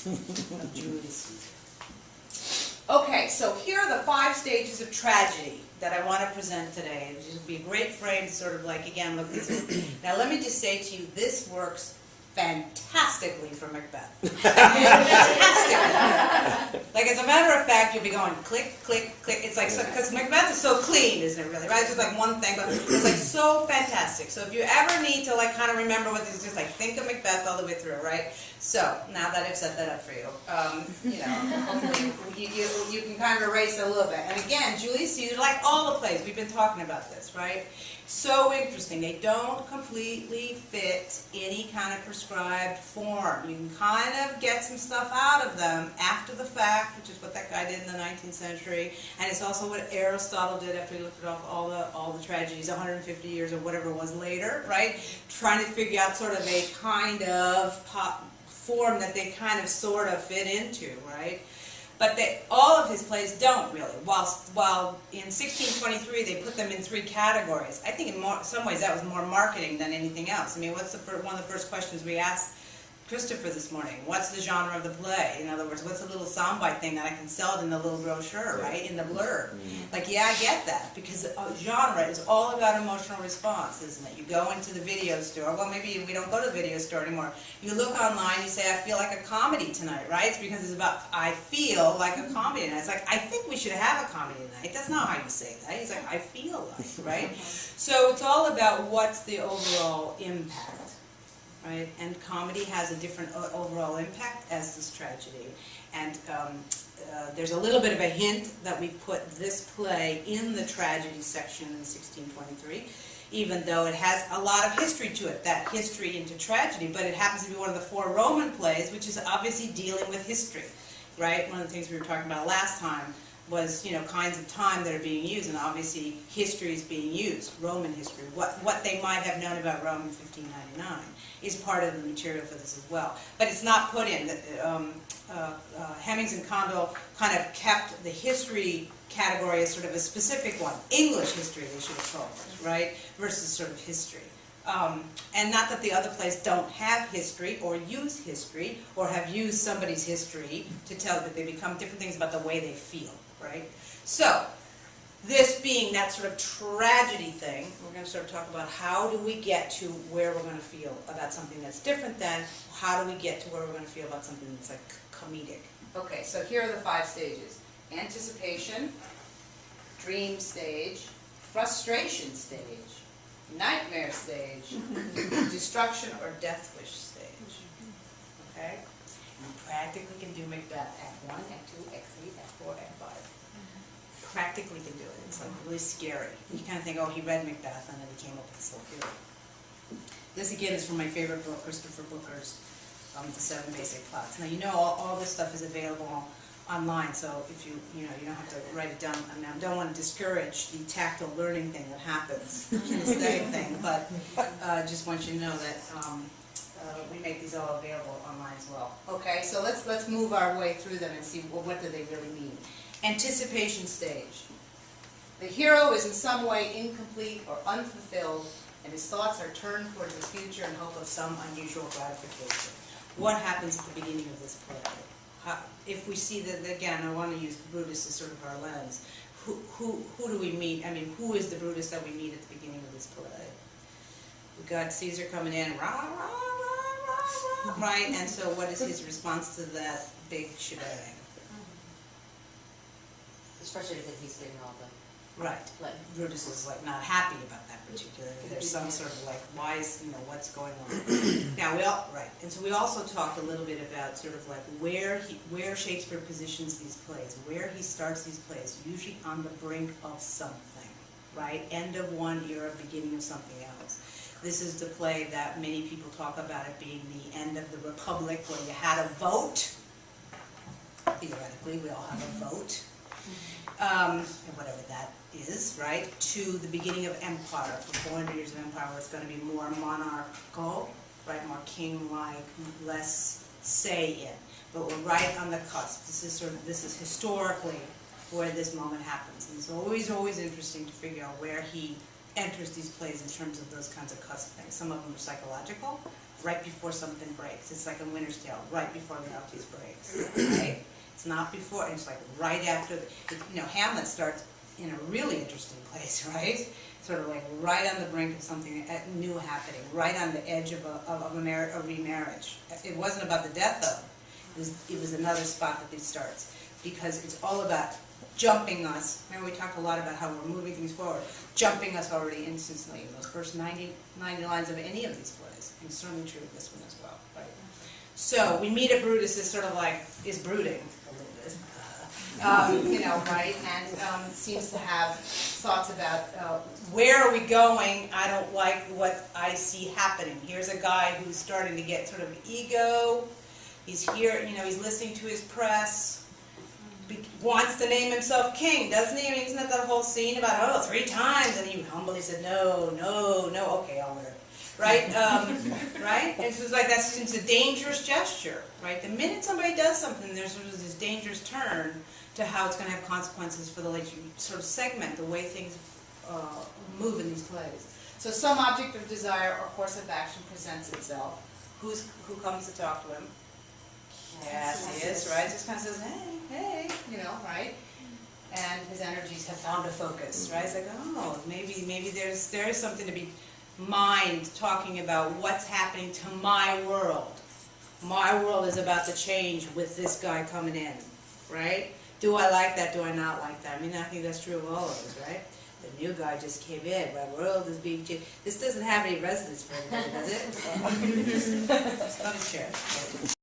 of Julius Caesar. Okay, so here are the 5 stages of tragedy that I want to present today. It would be a great frame to sort of like, again, look at this. Now let me just say to you, this works fantastically for Macbeth. Fantastically. Like, as a matter of fact, you'll be going click, click, click. It's like, because Macbeth is so clean, isn't it really, right? It's just like one thing, but it's like so fantastic. So if you ever need to like kind of remember what this is, just like think of Macbeth all the way through, right? So, now that I've set that up for you, you know, hopefully you can kind of erase it a little bit. And again, Julius Caesar, like all the plays, we've been talking about this, right? So interesting. They don't completely fit any kind of prescribed form. You can kind of get some stuff out of them after the fact, which is what that guy did in the 19th century, and it's also what Aristotle did after he looked at all the tragedies 150 years or whatever it was later, right? Trying to figure out sort of a kind of form that they kind of sort of fit into, right? But all of his plays don't really. While in 1623 they put them in 3 categories. I think in some ways that was more marketing than anything else. I mean, what's one of the first questions we asked Christopher this morning? What's the genre of the play? In other words, what's the little soundbite thing that I can sell it in the little brochure, right? In the blurb. Like, yeah, I get that, because genre is all about emotional response, isn't it? You go into the video store. Well, maybe we don't go to the video store anymore. You look online, you say, I feel like a comedy tonight, right? It's because it's about, I feel like a comedy tonight. It's like, I think we should have a comedy tonight. That's not how you say that. He's like, I feel like, right? So it's all about what's the overall impact. Right? And comedy has a different overall impact as does tragedy. And there's a little bit of a hint that we put this play in the tragedy section in 1623, even though it has a lot of history to it, that history into tragedy, but it happens to be one of the 4 Roman plays, which is obviously dealing with history, right? One of the things we were talking about last time was, you know, kinds of time that are being used, and obviously history is being used, Roman history. What they might have known about Rome in 1599 is part of the material for this as well. But it's not put in. Hemmings and Condell kind of kept the history category as sort of a specific one. English history, they should have called it, right? Versus sort of history. And not that the other plays don't have history or use history or have used somebody's history to tell that they become different things about the way they feel, right? So, this being that sort of tragedy thing, we're going to sort of talk about how do we get to where we're going to feel about something that's different than how do we get to where we're going to feel about something that's like comedic. Okay, so here are the 5 stages. Anticipation, dream stage, frustration stage, nightmare stage, destruction or death wish stage. Okay? You practically can do Macbeth Act 1, Act 2, Act 3, Act 4, Act 5. Practically can do it. It's like really scary. You kind of think, oh, he read Macbeth and then he came up with this whole theory. This again is from my favorite book, Christopher Booker's The 7 Basic Plots. Now you know all this stuff is available online, so if you don't have to write it down. I mean, I don't want to discourage the tactile learning thing that happens, the aesthetic thing, but just want you to know that we make these all available online as well. Okay, so let's move our way through them and see, well, what do they really mean. Anticipation stage. The hero is in some way incomplete or unfulfilled, and his thoughts are turned towards the future in hope of some unusual gratification. What happens at the beginning of this play? If we see that, again, I want to use Brutus as sort of our lens. Who do we meet? I mean, who is the Brutus that we meet at the beginning of this play? We've got Caesar coming in, rah, rah, rah, rah, right? And so what is his response to that big shebang? It's frustrated that he's getting all the... Right. Like, Brutus is like not happy about that particular. There's some sort of like, why is, what's going on? Now and so we also talked a little bit about sort of like where Shakespeare positions these plays, where he starts these plays, usually on the brink of something, right? End of one era, beginning of something else. This is the play that many people talk about it being the end of the Republic, where you had a vote. Theoretically, we all have a vote. And whatever that is, right, to the beginning of empire, for 400 years of empire, where it's going to be more monarchical, right, more king-like, less say in. But we're right on the cusp. This is historically where this moment happens. And it's always interesting to figure out where he enters these plays in terms of those kinds of cusp things. Some of them are psychological, right before something breaks. It's like a Winter's Tale, right before Laertes breaks, right? It's not before, and it's like right after, Hamlet starts in a really interesting place, right? Sort of like right on the brink of something new happening, right on the edge of a remarriage. It wasn't about the death of, it was another spot that it starts, because it's all about jumping us. Remember, we talked a lot about how we're moving things forward, jumping us already instantly in those first 90 lines of any of these plays, and certainly true of this one as well, right? So we meet a Brutus is sort of like, is brooding a little bit, right, and seems to have thoughts about where are we going? I don't like what I see happening. Here's a guy who's starting to get sort of ego. He's here, he's listening to his press. Wants to name himself king, doesn't he? I mean, isn't that whole scene about, 3 times, and he humbly said, no, okay, I'll wear it, right? Right? And so it's like, that seems a dangerous gesture, right? The minute somebody does something, there's sort of this dangerous turn to how it's going to have consequences for you sort of segment the way things move in these plays. So some object of desire or course of action presents itself. Who comes to talk to him? Cassius, right? Just kind of says, hey, right? And his energies have found a focus, right? It's like, maybe there is something to be mined, talking about what's happening to my world. My world is about to change with this guy coming in, right? Do I like that? Do I not like that? I mean, I think that's true of all of us, right? The new guy just came in. My world is being changed. This doesn't have any resonance for anybody, does it? It's not a share.